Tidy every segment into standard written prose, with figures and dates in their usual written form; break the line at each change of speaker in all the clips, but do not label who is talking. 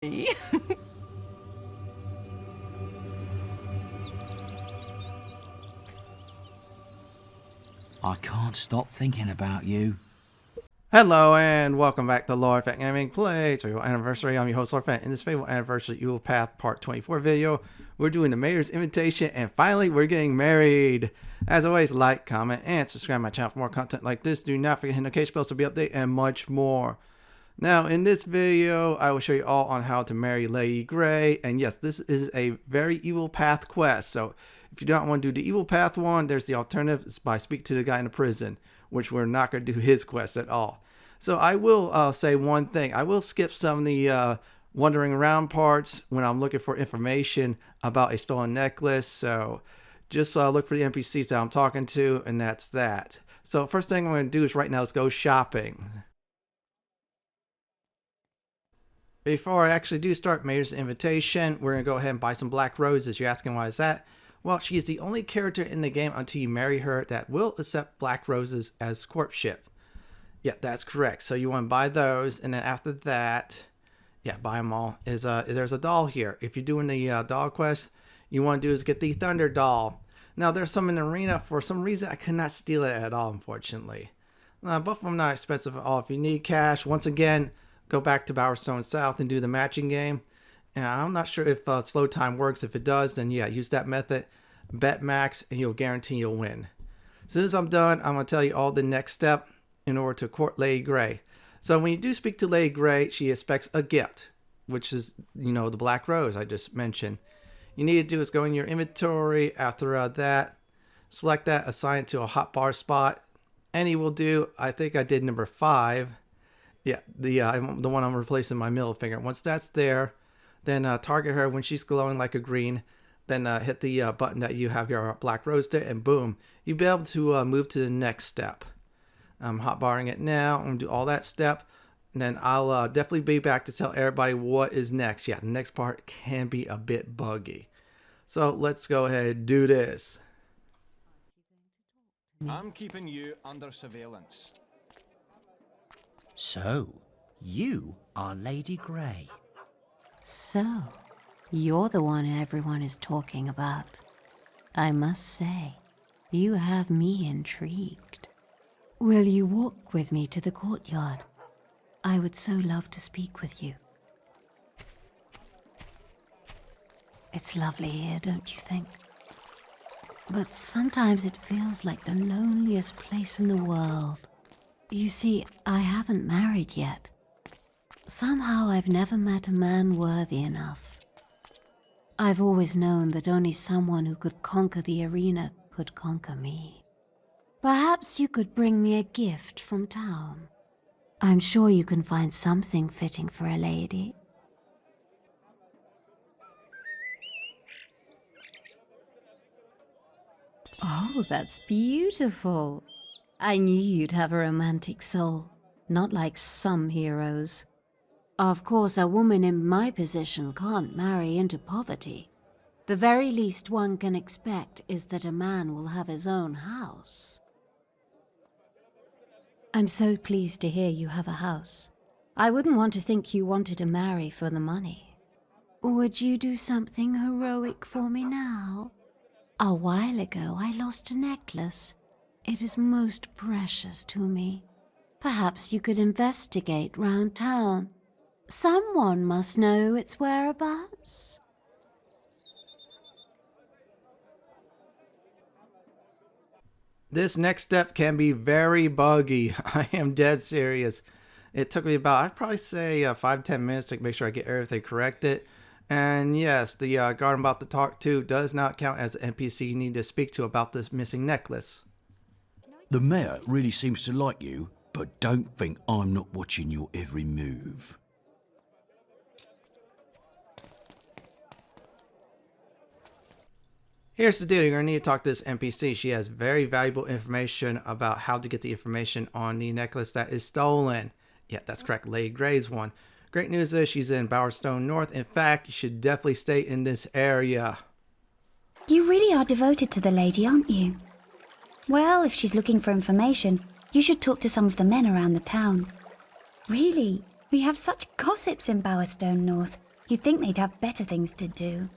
I can't stop thinking about you.
Hello and welcome back to Lore Effect Gaming Plays Fable Anniversary. I'm your host Lore Effect. In this Fable Anniversary Evil Path Part 24 video, we're doing the Mayor's Invitation and finally we're getting married. As always, like, comment, and subscribe to my channel for more content like this. Do not forget to hit the notification bell to be updated and much more. Now in this video, I will show you all on how to marry Lady Grey. And yes, this is a very Evil Path quest. So if you don't want to do the Evil Path one, there's the alternative. It's by speak to the guy in the prison, which we're not going to do his quest at all. So I will say one thing. I will skip some of the wandering around parts when I'm looking for information about a stolen necklace. So just look for the NPCs that I'm talking to, and that's that. So first thing I'm going to do is right now, let's go shopping. Before I actually do start Mayor's Invitation, we're going to go ahead and buy some black roses. You're asking why is that? Well, she is the only character in the game until you marry her that will accept black roses as courtship. Yeah, that's correct. So you want to buy those, and then after that, yeah, buy them all. There's a doll here. If you're doing the doll quest, you want to do is get the Thunder doll. Now, there's some in the arena. For some reason, I could not steal it at all, unfortunately. Both of them not expensive at all. If you need cash, once again, go back to Bowerstone South and do the matching game. And I'm not sure if slow time works. If it does, then yeah, use that method. Bet max, and you'll guarantee you'll win. As soon as I'm done, I'm going to tell you all the next step in order to court Lady Grey. So when you do speak to Lady Grey, she expects a gift, which is, you know, the black rose I just mentioned. You need to do is go in your inventory. After that, select that, assign it to a hotbar spot. Any will do. I think I did number 5. Yeah, the one I'm replacing my middle finger. Once that's there, then target her when she's glowing like a green. Then hit the button that you have your black rose there, and boom, you'll be able to move to the next step. I'm hotbarring it now. I'm going to do all that step, and then I'll definitely be back to tell everybody what is next. Yeah, the next part can be a bit buggy. So let's go ahead and do this.
I'm keeping you under surveillance.
So, you are Lady Grey.
So, you're the one everyone is talking about. I must say, you have me intrigued. Will you walk with me to the courtyard? I would so love to speak with you. It's lovely here, don't you think? But sometimes it feels like the loneliest place in the world. You see, I haven't married yet. Somehow I've never met a man worthy enough. I've always known that only someone who could conquer the arena could conquer me. Perhaps you could bring me a gift from town. I'm sure you can find something fitting for a lady. Oh, that's beautiful. I knew you'd have a romantic soul, not like some heroes. Of course, a woman in my position can't marry into poverty. The very least one can expect is that a man will have his own house. I'm so pleased to hear you have a house. I wouldn't want to think you wanted to marry for the money. Would you do something heroic for me now? A while ago, I lost a necklace. It is most precious to me. Perhaps you could investigate round town. Someone must know its whereabouts.
This next step can be very buggy. I am dead serious. It took me about, I'd probably say 5-10 minutes to make sure I get everything corrected. And yes, the guard I'm about to talk to does not count as an NPC you need to speak to about this missing necklace.
The mayor really seems to like you, but don't think I'm not watching your every move.
Here's the deal, you're going to need to talk to this NPC. She has very valuable information about how to get the information on the necklace that is stolen. Yeah, that's correct, Lady Grey's one. Great news is she's in Bowerstone North. In fact, you should definitely stay in this area.
You really are devoted to the lady, aren't you? Well, if she's looking for information, you should talk to some of the men around the town. Really, we have such gossips in Bowerstone North. You'd think they'd have better things to do.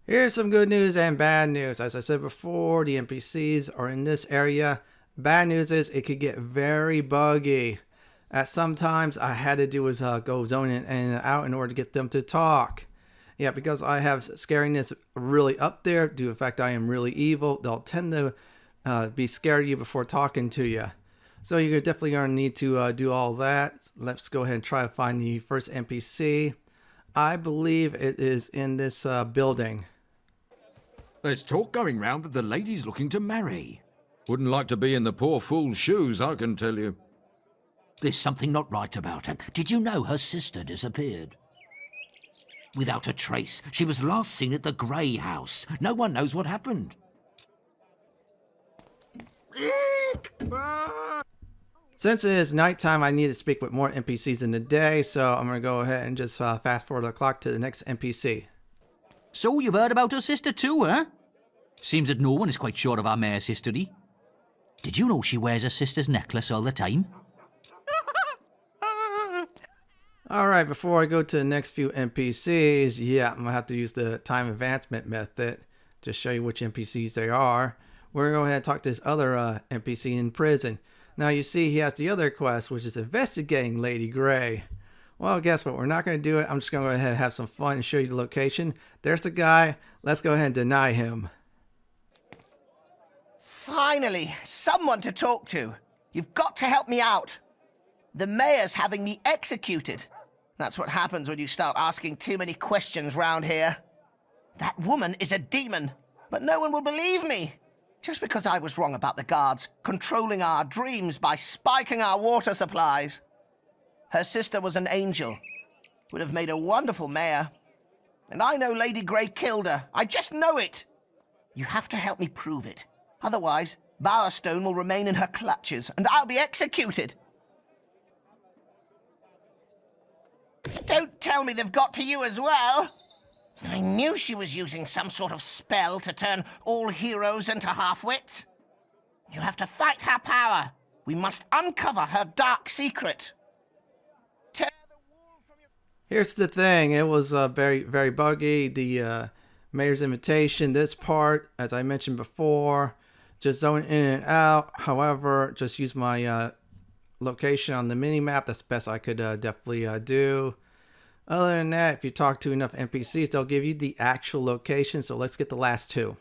Here's some good news and bad news. As I said before, the NPCs are in this area. Bad news is it could get very buggy. At sometimes I had to do is go zoning in and out in order to get them to talk. Yeah, because I have scariness really up there due to the fact I am really evil. They'll tend to be scared of you before talking to you. So you're definitely going to need to do all that. Let's go ahead and try to find the first NPC. I believe it is in this building.
There's talk going round that the lady's looking to marry. Wouldn't like to be in the poor fool's shoes, I can tell you.
There's something not right about her. Did you know her sister disappeared? Without a trace. She was last seen at the Grey House. No one knows what happened.
Since it is nighttime, I need to speak with more NPCs in the day, so I'm going to go ahead and just fast forward the clock to the next NPC.
So you've heard about her sister too, huh? Seems that no one is quite sure of our mayor's history. Did you know she wears her sister's necklace all the time?
Alright, before I go to the next few NPCs, yeah, I'm going to have to use the time advancement method. Just show you which NPCs they are. We're going to go ahead and talk to this other NPC in prison. Now you see he has the other quest, which is investigating Lady Grey. Well, guess what? We're not going to do it. I'm just going to go ahead and have some fun and show you the location. There's the guy. Let's go ahead and deny him.
Finally, someone to talk to. You've got to help me out. The mayor's having me executed. That's what happens when you start asking too many questions round here. That woman is a demon, but no one will believe me. Just because I was wrong about the guards controlling our dreams by spiking our water supplies. Her sister was an angel. Would have made a wonderful mayor. And I know Lady Grey killed her. I just know it. You have to help me prove it. Otherwise, Bowerstone will remain in her clutches, and I'll be executed. Don't tell me they've got to you as well. I knew she was using some sort of spell to turn all heroes into half-wits. You have to fight her power. We must uncover her dark secret. Tear the wool from your...
Here's the thing. It was very, very buggy. The mayor's invitation, this part, as I mentioned before, just zoning in and out. However, just use my location on the mini-map. That's the best I could definitely do. Other than that, if you talk to enough NPCs, they'll give you the actual location. So let's get the last two.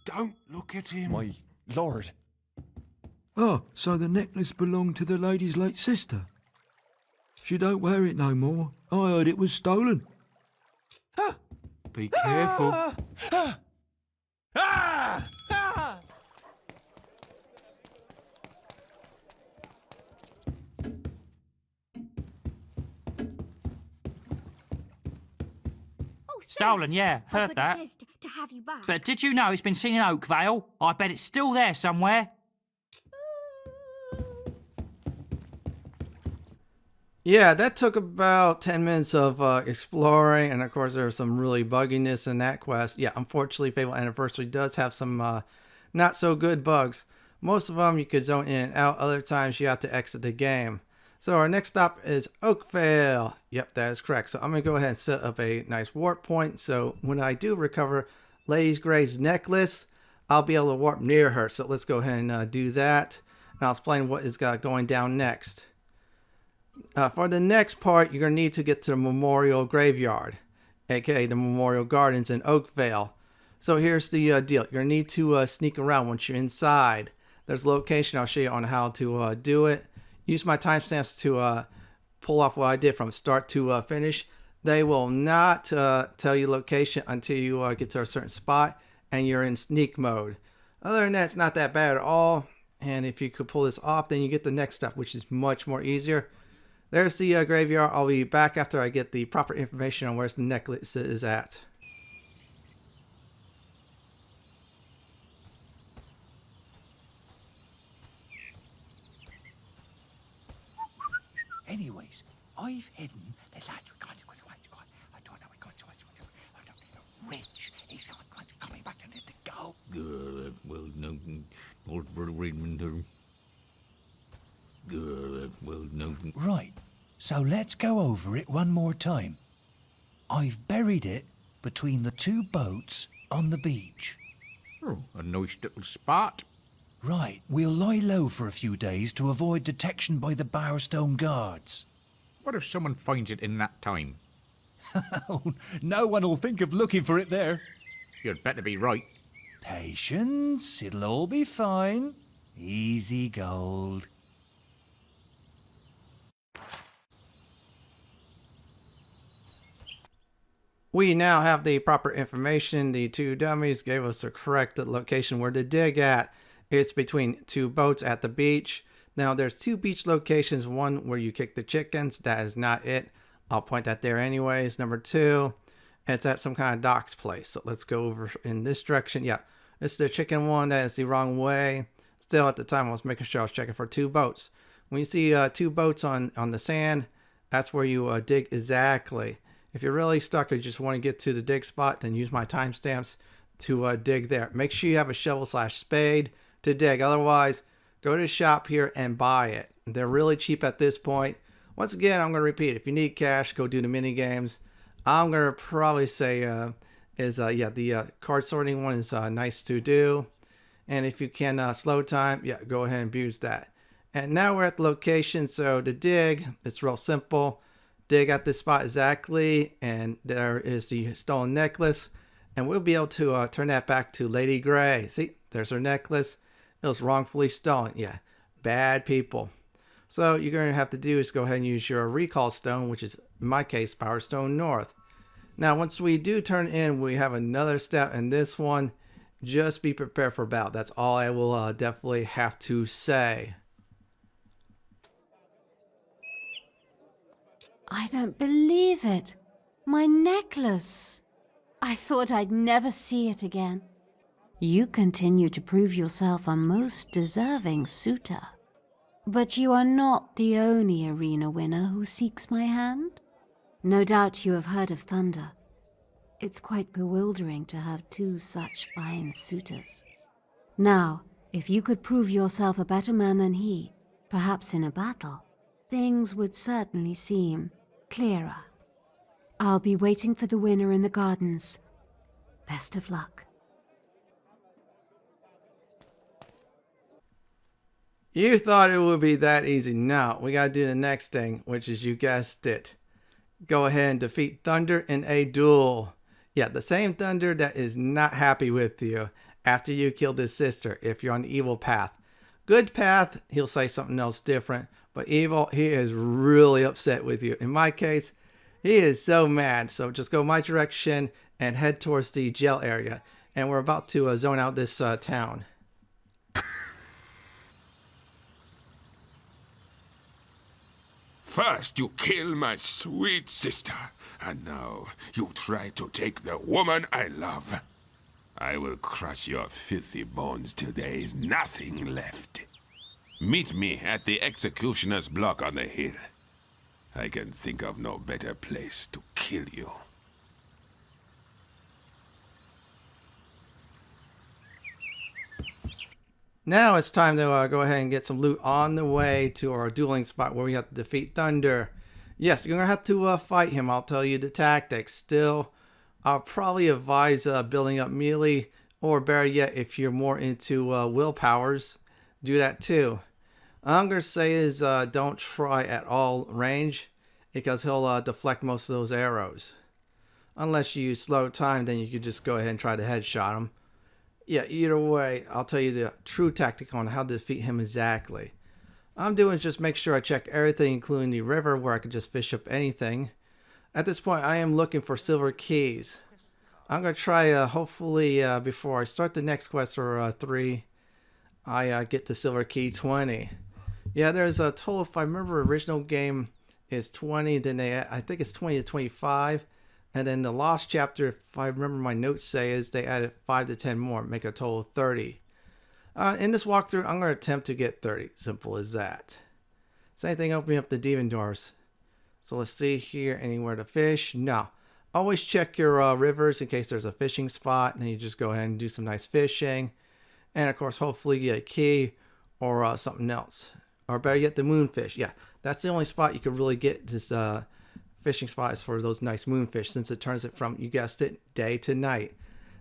Don't look at him.
My lord.
Oh, so the necklace belonged to the lady's late sister. She don't wear it no more. I heard it was stolen. Be careful.
Stolen, yeah, heard that.
To have you back.
But did you know it's been seen in Oakvale? I bet it's still there somewhere.
Yeah, that took about 10 minutes of exploring, and of course there was some really bugginess in that quest. Yeah, unfortunately Fable Anniversary does have some not so good bugs. Most of them you could zone in and out, other times you have to exit the game. So our next stop is Oakvale. Yep, that is correct. So I'm going to go ahead and set up a nice warp point. So when I do recover Lady Grey's necklace, I'll be able to warp near her. So let's go ahead and do that. And I'll explain what is going down next. For the next part, you're going to need to get to the Memorial Graveyard, aka the Memorial Gardens in Oakvale. So here's the deal. You're going to need to sneak around once you're inside. There's a location I'll show you on how to do it. Use my timestamps to pull off what I did from start to finish. They will not tell you location until you get to a certain spot and you're in sneak mode. Other than that, it's not that bad at all. And if you could pull this off, then you get the next step, which is much more easier. There's the graveyard. I'll be back after I get the proper information on where the necklace is at.
Anyways, I've hidden the lad Rich. He's coming back to the go.
Well, no, old brother Redmond. Well, no.
Right.
So let's go over it one more time. I've buried it between the two boats on the beach.
Oh, a nice little spot.
Right, we'll lie low for a few days to avoid detection by the Bowerstone guards.
What if someone finds it in that time?
Oh, no one will think of looking for it there.
You'd better be right.
Patience, it'll all be fine. Easy gold.
We now have the proper information. The two dummies gave us the correct location where to dig at. It's between two boats at the beach. Now there's two beach locations. One where you kick the chickens. That is not it. I'll point that there anyways. Number two, it's at some kind of docks place. So let's go over in this direction. Yeah, this is the chicken one. That is the wrong way. Still at the time I was making sure I was checking for two boats. When you see two boats on the sand, that's where you dig exactly. If you're really stuck or you just want to get to the dig spot, then use my timestamps to dig there. Make sure you have a shovel/spade to dig. Otherwise, go to the shop here and buy it. They're really cheap at this point. Once again, I'm going to repeat, if you need cash, go do the mini games. I'm going to probably say the card sorting one is nice to do. And if you can slow time, yeah, go ahead and abuse that. And now we're at the location. So to dig, it's real simple. Dig at this spot exactly, and there is the stolen necklace. And we'll be able to turn that back to Lady Grey. See, there's her necklace. It was wrongfully stolen. Yeah, bad people. So you're going to have to do is go ahead and use your recall stone, which is, in my case, Bowerstone North. Now, once we do turn in, we have another step, and this one, just be prepared for battle. That's all I will definitely have to say.
I don't believe it. My necklace. I thought I'd never see it again. You continue to prove yourself a most deserving suitor. But you are not the only arena winner who seeks my hand. No doubt you have heard of Thunder. It's quite bewildering to have two such fine suitors. Now, if you could prove yourself a better man than he, perhaps in a battle, things would certainly seem clearer. I'll be waiting for the winner in the gardens. Best of luck.
You thought it would be that easy. No, we gotta do the next thing, which is, you guessed it. Go ahead and defeat Thunder in a duel. Yeah, the same Thunder that is not happy with you after you killed his sister, if you're on the evil path. Good path, he'll say something else different. But evil, he is really upset with you. In my case, he is so mad. So just go my direction and head towards the jail area. And we're about to zone out this town.
First you kill my sweet sister, and now you try to take the woman I love. I will crush your filthy bones till there is nothing left. Meet me at the executioner's block on the hill. I can think of no better place to kill you.
Now it's time to go ahead and get some loot on the way to our dueling spot where we have to defeat Thunder. Yes, you're going to have to fight him. I'll tell you the tactics. Still, I'll probably advise building up melee, or better yet, if you're more into willpowers, do that too. I'm going to say is don't try at all range, because he'll deflect most of those arrows. Unless you use slow time, then you could just go ahead and try to headshot him. Yeah, either way, I'll tell you the true tactic on how to defeat him exactly. I'm doing is just make sure I check everything, including the river, where I can just fish up anything. At this point, I am looking for silver keys. I'm going to try, hopefully, before I start the next quest or 3, I get to silver key 20. Yeah, there's a total, if I remember, original game is 20, then I think it's 20 to 25. And then the Lost chapter, if I remember my notes say, is they added 5 to 10 more, make a total of 30. In this walkthrough, I'm going to attempt to get 30. Simple as that. Same thing opening up the demon doors. So let's see here, anywhere to fish? No. Always check your rivers in case there's a fishing spot, and then you just go ahead and do some nice fishing. And of course, hopefully get a key or something else. Or better yet, the moonfish. Yeah, That's the only spot you could really get this fishing spot is for those nice moonfish, since it turns it from, you guessed it, day to night.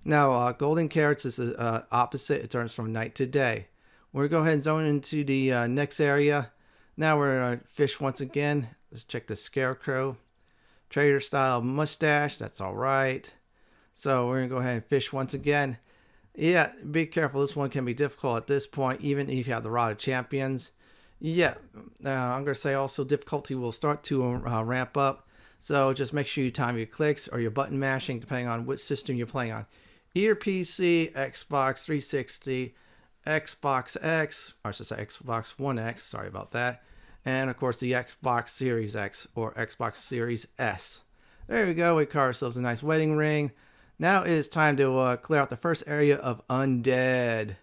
Now, golden carrots is the opposite. It turns from night to day. We're going to go ahead and zone into the next area. Now we're going to fish once again. Let's check the scarecrow. Trader style mustache. That's all right. So we're going to go ahead and fish once again. Yeah, be careful. This one can be difficult at this point, even if you have the Rod of Champions. Yeah, I'm going to say also difficulty will start to ramp up. So just make sure you time your clicks or your button mashing, depending on which system you're playing on. Either PC, Xbox 360, Xbox X, or I should say Xbox One X, sorry about that. And of course the Xbox Series X or Xbox Series S. There we go, we carve ourselves a nice wedding ring. Now it is time to clear out the first area of undead.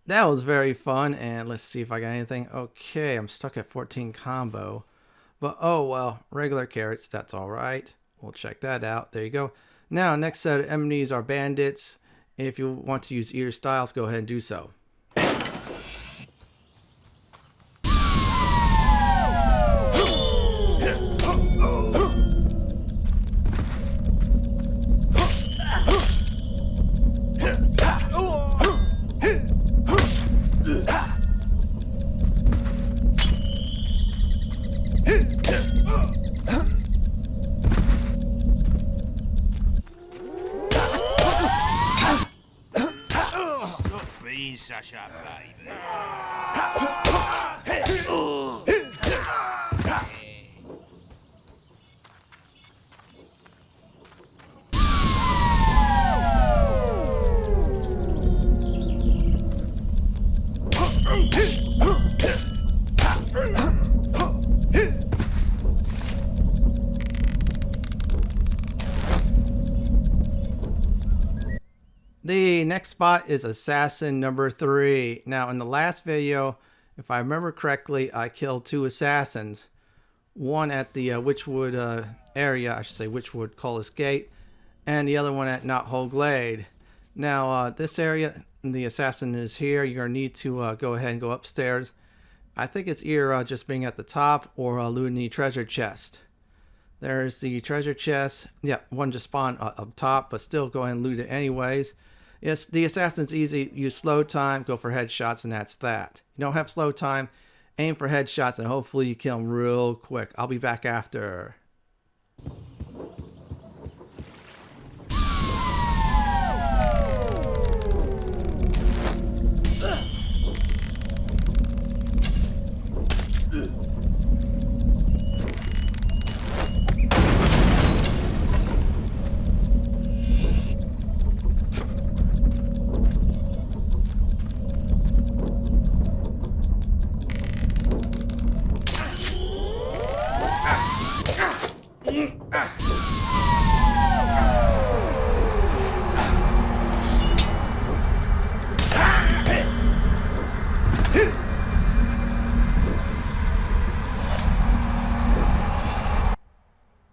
That was very fun, and let's see if I got anything. Okay, I'm stuck at 14 combo. But oh well, regular carrots, that's alright. We'll check that out. There you go. Now, next set of enemies are bandits. If you want to use ear styles, go ahead and do so.
Such a baby.
The next spot is assassin number 3. Now in the last video, if I remember correctly, I killed 2 assassins. One at the Witchwood area, I should say Witchwood Cullis Gate, and the other one at Knothole Glade. Now this area, the assassin is here. You're going to need to go ahead and go upstairs. I think it's either just being at the top or looting the treasure chest. There's the treasure chest. Yeah, one just spawned up top, but still go ahead and loot it anyways. Yes, the assassin's easy. Use slow time, go for headshots, and that's that. You don't have slow time, aim for headshots, and hopefully you kill them real quick. I'll be back after.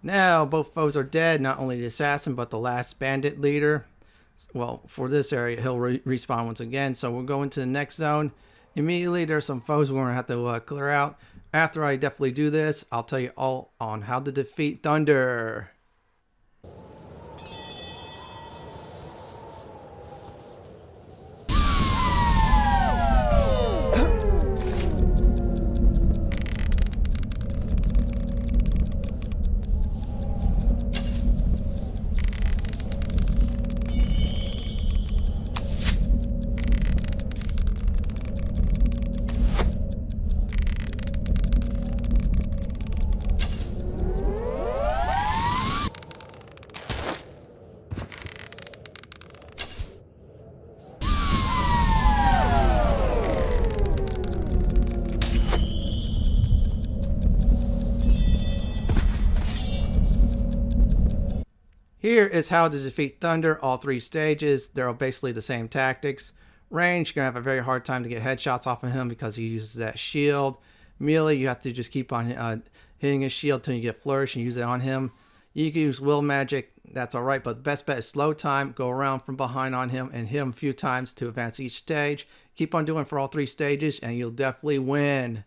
Now both foes are dead, not only the assassin but the last bandit leader. Well, for this area he'll respawn once again, so we're going to the next zone. Immediately there's some foes we're going to have to clear out. After I definitely do this, I'll tell you all on how to defeat Thunder. Here is how to defeat Thunder, all 3 stages. They're all basically the same tactics. Range, you're going to have a very hard time to get headshots off of him because he uses that shield. Melee, you have to just keep on hitting his shield until you get Flourish and use it on him. You can use Will Magic, that's alright, but the best bet is slow time. Go around from behind on him and hit him a few times to advance each stage. Keep on doing it for all 3 stages and you'll definitely win.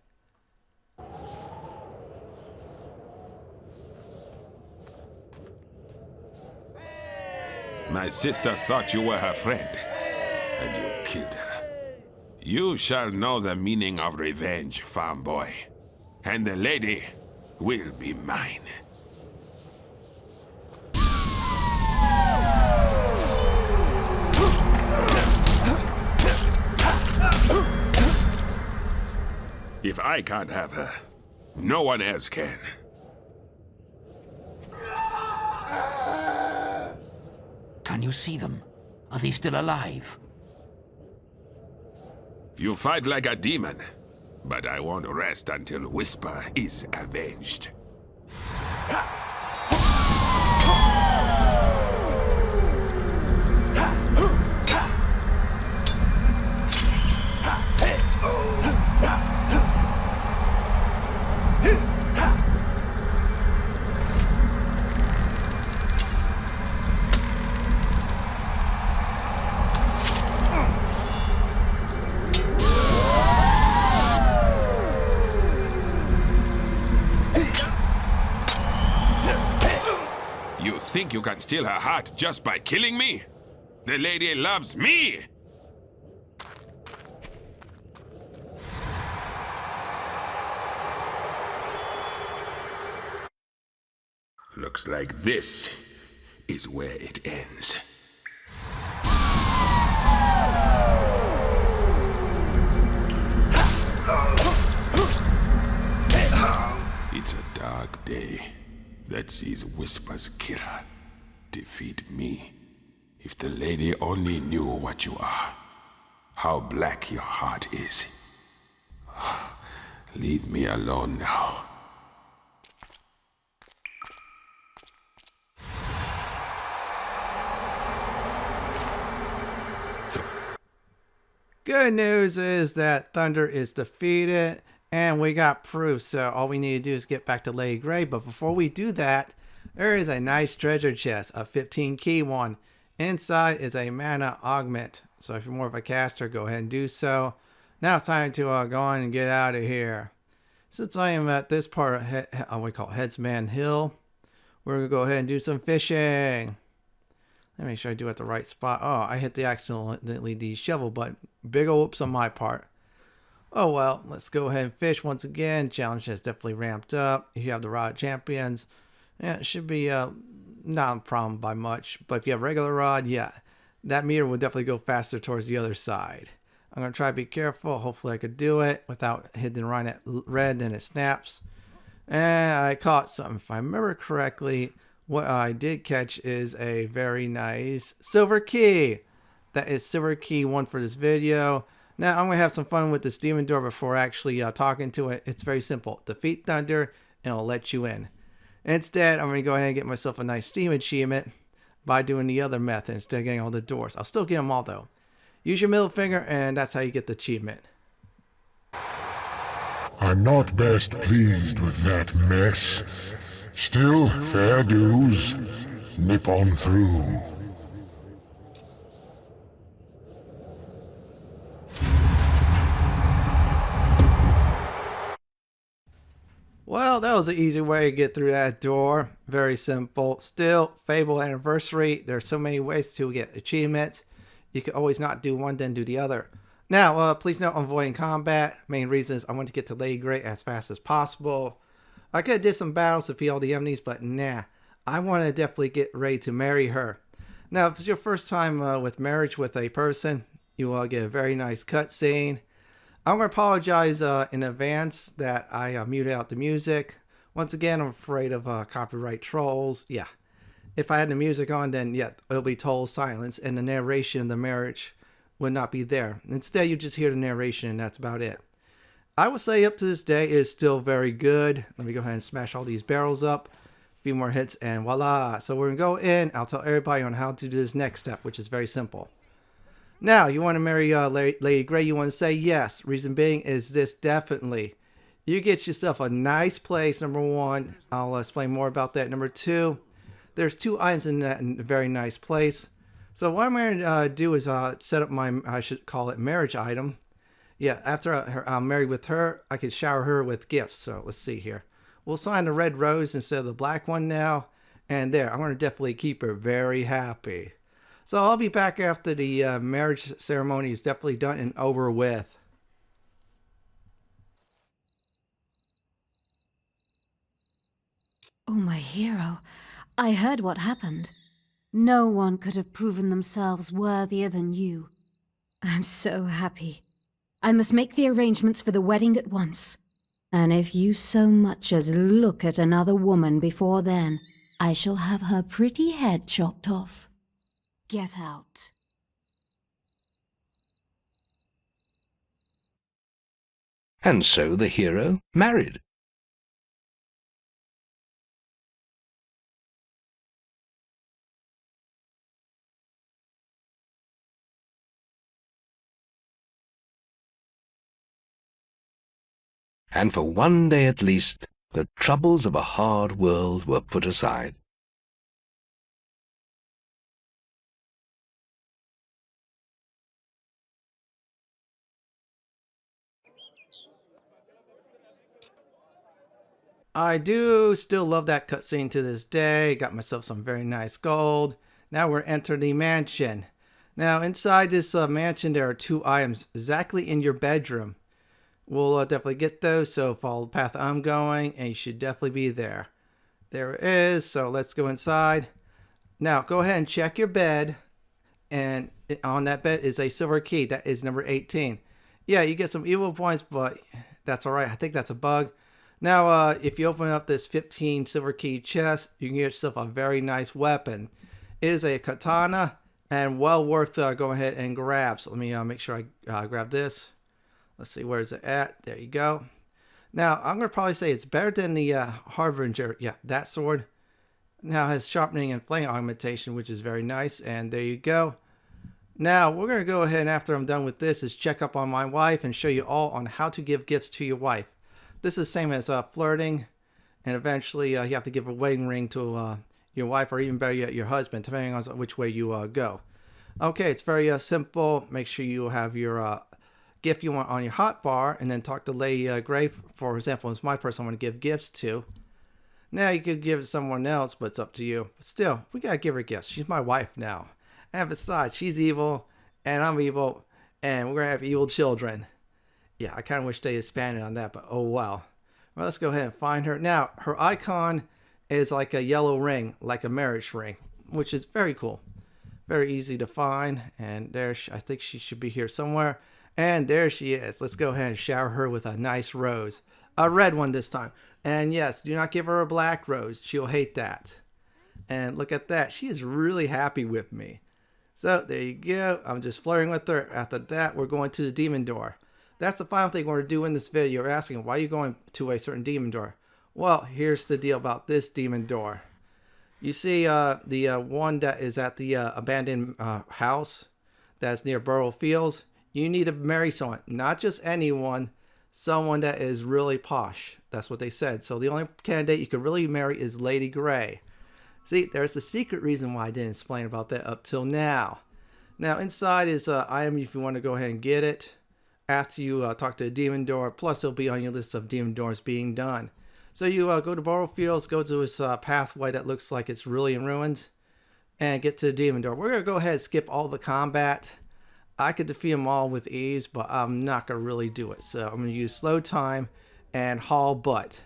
My sister thought you were her friend, and you killed her. You shall know the meaning of revenge, farm boy, and the lady will be mine. If I can't have her, no one else can.
Can you see them? Are they still alive?
You fight like a demon, but I won't rest until Whisper is avenged. You think you can steal her heart just by killing me? The lady loves me! Looks like this is where it ends. It's a dark day that sees Whisper's killer defeat me. If the lady only knew what you are, how black your heart is. Leave me alone now.
Good news is that Thunder is defeated and we got proof, so all we need to do is get back to Lady Grey. But before we do that, there is a nice treasure chest, a 15 key one. Inside is a mana augment, so if you're more of a caster, go ahead and do so. Now it's time to go on and get out of here. Since I am at this part of we call Headsman Hill, we're going to go ahead and do some fishing. Let me make sure I do it at the right spot. Oh, I hit the accidentally the shovel button. Big ol' oops on my part. Oh well, let's go ahead and fish once again. Challenge has definitely ramped up. If you have the rod champions, yeah, it should be not a problem by much. But if you have regular rod, yeah, that meter will definitely go faster towards the other side. I'm going to try to be careful. Hopefully I could do it without hitting right at red and it snaps. And I caught something. If I remember correctly, what I did catch is a very nice silver key. That is silver key 1 for this video. Now I'm going to have some fun with this demon door before actually talking to it. It's very simple. Defeat Thunder and it'll let you in. Instead, I'm going to go ahead and get myself a nice Steam achievement by doing the other method instead of getting all the doors. I'll still get them all though. Use your middle finger and that's how you get the achievement.
I'm not best pleased with that mess. Still, fair dues. Nip on through.
Well, that was an easy way to get through that door. Very simple. Still, Fable Anniversary. There's so many ways to get achievements. You can always not do one, then do the other. Now, please note I'm avoiding combat. Main reason is I want to get to Lady Grey as fast as possible. I could have did some battles to defeat all the enemies, but nah. I want to definitely get ready to marry her. Now, if it's your first time with marriage with a person, you will get a very nice cutscene. I'm going to apologize in advance that I muted out the music. Once again, I'm afraid of copyright trolls. Yeah. If I had the music on, then yeah, it'll be total silence and the narration of the marriage would not be there. Instead, you just hear the narration and that's about it. I would say up to this day is still very good. Let me go ahead and smash all these barrels up A few more hits and voila. So we're going to go in. I'll tell everybody on how to do this next step, which is very simple. Now, you want to marry Lady Grey, you want to say yes. Reason being is this definitely. You get yourself a nice place, number one. I'll explain more about that. Number two, there's 2 items in that very nice place. So what I'm going to do is set up my, I should call it marriage item. Yeah, after I'm married with her, I can shower her with gifts. So let's see here. We'll sign the red rose instead of the black one now. And there, I'm going to definitely keep her very happy. So I'll be back after the marriage ceremony is definitely done and over with.
Oh, my hero. I heard what happened. No one could have proven themselves worthier than you. I'm so happy. I must make the arrangements for the wedding at once. And if you so much as look at another woman before then, I shall have her pretty head chopped off. Get out.
And so the hero married. And for one day at least, the troubles of a hard world were put aside.
I do still love that cutscene to this day. Got myself some very nice gold. Now we're entering the mansion. Now inside this mansion there are 2 items exactly in your bedroom. We'll definitely get those, so follow the path I'm going and you should definitely be there. There it is, so let's go inside. Now go ahead and check your bed, and on that bed is a silver key. That is number 18. Yeah, you get some evil points, but that's alright. I think that's a bug. Now, if you open up this 15 silver key chest, you can get yourself a very nice weapon. It is a katana, and well worth going ahead and grab. So let me make sure I grab this. Let's see, where is it at? There you go. Now, I'm going to probably say it's better than the Harbinger. Yeah, that sword. Now it has sharpening and flame augmentation, which is very nice. And there you go. Now, we're going to go ahead and after I'm done with this is check up on my wife and show you all on how to give gifts to your wife. This is the same as flirting, and eventually you have to give a wedding ring to your wife, or even better yet, your husband, depending on which way you go. Okay, it's very simple. Make sure you have your gift you want on your hotbar, and then talk to Lady Grey, for example, is my person I want to give gifts to. Now you could give it to someone else, but it's up to you. But still, we gotta give her gifts. She's my wife now. And besides, she's evil, and I'm evil, and we're gonna have evil children. Yeah, I kind of wish they expanded on that, but oh well. Well, let's go ahead and find her. Now, her icon is like a yellow ring, like a marriage ring, which is very cool. Very easy to find. And there, I think she should be here somewhere. And there she is. Let's go ahead and shower her with a nice rose. A red one this time. And yes, do not give her a black rose. She'll hate that. And look at that. She is really happy with me. So there you go. I'm just flirting with her. After that, we're going to the demon door. That's the final thing we're going to do in this video. You're asking, why are you going to a certain demon door? Well, here's the deal about this demon door. You see the one that is at the abandoned house that's near Burrow Fields? You need to marry someone. Not just anyone. Someone that is really posh. That's what they said. So the only candidate you could really marry is Lady Grey. See, there's the secret reason why I didn't explain about that up till now. Now, inside is an item if you want to go ahead and get it. After you talk to the demon door, plus it'll be on your list of demon doors being done. So you go to Burrow Fields, go to this pathway that looks like it's really in ruins, and get to the demon door. We're going to go ahead and skip all the combat. I could defeat them all with ease, but I'm not going to really do it. So I'm going to use slow time and haul butt.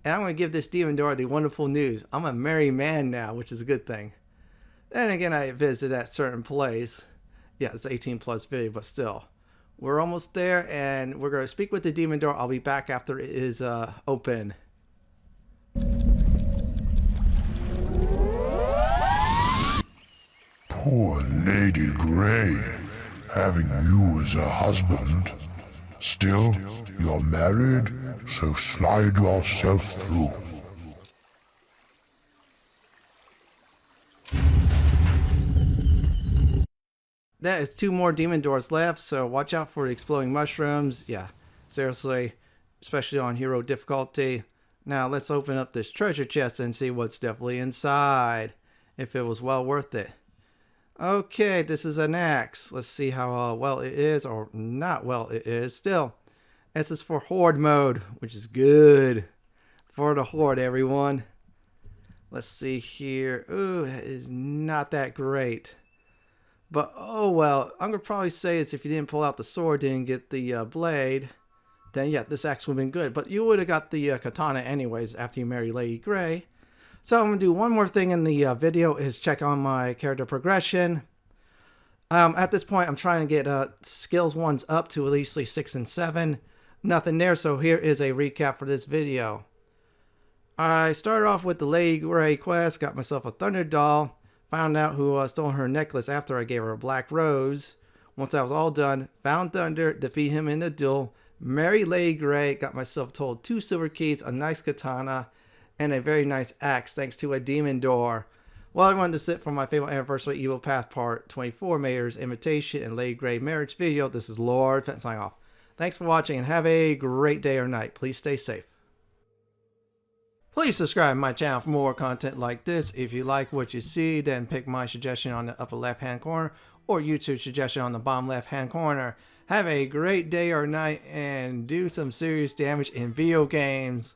And I'm going to give this demon door the wonderful news. I'm a married man now, which is a good thing. Then again, I visit that certain place. Yeah, it's 18 plus video, but still. We're almost there, and we're going to speak with the demon door. I'll be back after it is open.
Poor Lady Grey, having you as a husband. Still, you're married, so slide yourself through.
that is 2 more demon doors left, so watch out for the exploding mushrooms. Yeah, seriously, especially on hero difficulty. Now let's open up this treasure chest and see what's definitely inside, if it was well worth it. Okay, this is an axe. Let's see how well it is, or not well it is. Still, this is for horde mode, which is good. For the horde, everyone. Let's see here. Ooh, that is not that great. But oh well, I'm gonna probably say it's if you didn't pull out the sword, didn't get the blade, then yeah, this axe would have been good. But you would have got the katana anyways after you marry Lady Grey. So I'm gonna do one more thing in the video is check on my character progression. At this point, I'm trying to get skills 1s up to at least 6 and 7. Nothing there, so here is a recap for this video. I started off with the Lady Grey quest, got myself a Thunder Doll, found out who stole her necklace after I gave her a black rose. Once that was all done, found Thunder, defeat him in the duel, marry Lady Grey, got myself told 2 silver keys, a nice katana, and a very nice axe thanks to a demon door. Well, I wanted to sit for my Fable Anniversary Evil Path Part 24 Mayor's Invitation and Lady Grey Marriage video. This is Lord Fenton signing off. Thanks for watching and have a great day or night. Please stay safe. Please subscribe to my channel for more content like this. If you like what you see, then pick my suggestion on the upper left hand corner or YouTube suggestion on the bottom left hand corner. Have a great day or night and do some serious damage in video games.